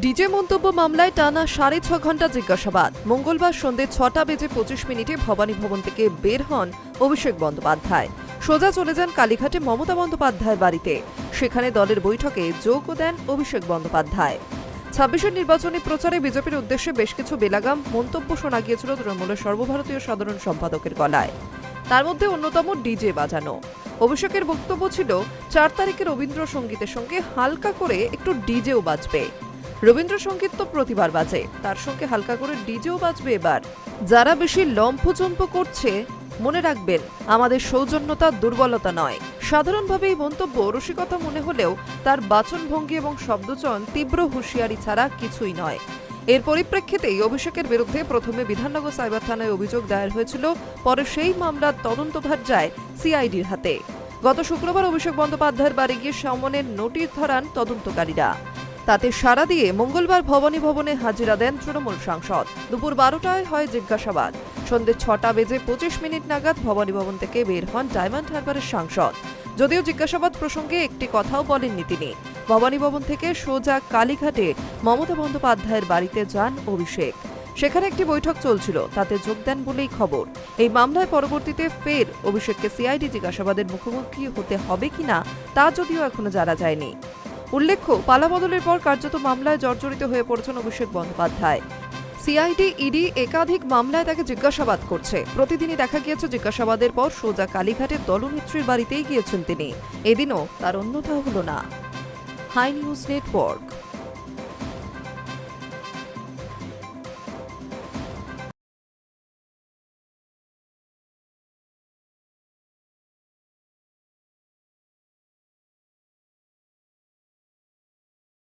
DJ মন্তব্য মামলায় টানা ৬.৫ ঘন্টা জিজ্ঞাসাবাদ। মঙ্গলবার সন্ধ্যে ৬টা বেজে ২৫ মিনিটে ভবানী ভবন থেকে বের হন অভিষেক বন্দ্যোপাধ্যায়। সোজা চলে যান কালীঘাটে মমতা বন্দ্যোপাধ্যায়ের বাড়িতে। সেখানে দলের বৈঠকে যোগও দেন অভিষেক বন্দ্যোপাধ্যায়। ২৬-এর নির্বাচনী প্রচারে বিজেপির উদ্দেশ্যে বেশ কিছু বেলাগাম মন্তব্য শোনা গিয়েছিল তৃণমূলের সর্বভারতীয় সাধারণ সম্পাদকের গলায়। তার মধ্যে অন্যতম ডিজে বাজানো। অভিষেকের বক্তব্য ছিল ৪ তারিখে রবীন্দ্রসঙ্গীতের সঙ্গে হালকা করে একটু ডিজেও বাজবে। রবীন্দ্রসঙ্গীত তো প্রতিবার বাজে, তার সঙ্গে হালকা করে ডিজেও বাজবে এবার। যারা বেশি লম্ফচম্প করছে মনে রাখবেন, আমাদের সৌজন্যতা দুর্বলতা নয়। সাধারণভাবে এই মন্তব্য রসিকতা মনে হলেও তার বাচনভঙ্গি এবং শব্দচয়ন তীব্র হুঁশিয়ারি ছাড়া কিছুই নয়। এর পরিপ্রেক্ষিতেই অভিষেকের বিরুদ্ধে প্রথমে বিধাননগর সাইবার থানায় অভিযোগ দায়ের হয়েছিল, পরে সেই মামলার তদন্তভার যায় সিআইডির হাতে। গত শুক্রবার অভিষেক বন্দ্যোপাধ্যায়ের বাড়ি গিয়ে সমনের নোটিশ ধরান তদন্তকারীরা। তাতে সাড়া দিয়ে মঙ্গলবার ভবানী ভবনে হাজিরা দেন তৃণমূল সাংসদ। দুপুর ১২টায় হয় জিজ্ঞাসাবাদ। সন্ধ্যে ৬টা বেজে ২৫ মিনিট নাগাদ ভবানী ভবন থেকে বের হন ডায়মন্ড হারবারের সাংসদ। যদিও জিজ্ঞাসাবাদ প্রসঙ্গে একটি কথাও বলেননি তিনি। ভবানী ভবন থেকে সোজা কালীঘাটে মমতা বন্দ্যোপাধ্যায়ের বাড়িতে যান অভিষেক। সেখানে একটি বৈঠক চলছিল, তাতে যোগ দেন বলেই খবর। এই মামলায় পরবর্তীতে ফের অভিষেককে সিআইডি জিজ্ঞাসাবাদের মুখোমুখি হতে হবে কিনা তা যদিও এখনো জানা যায়নি। উল্লেখ্য, পালাবদলের পর কার্যত মামলায় জর্জরিত হয়ে পড়েছেন অভিষেক বন্দ্যোপাধ্যায়। সিআইডি, ইডি একাধিক মামলায় তাকে জিজ্ঞাসাবাদ করছে। প্রতিদিনই দেখা গিয়েছে জিজ্ঞাসাবাদের পর সোজা কালীঘাটের দলনেত্রীর বাড়িতেই গিয়েছেন তিনি। এদিনও তার অন্যথা হল না। Hi news network.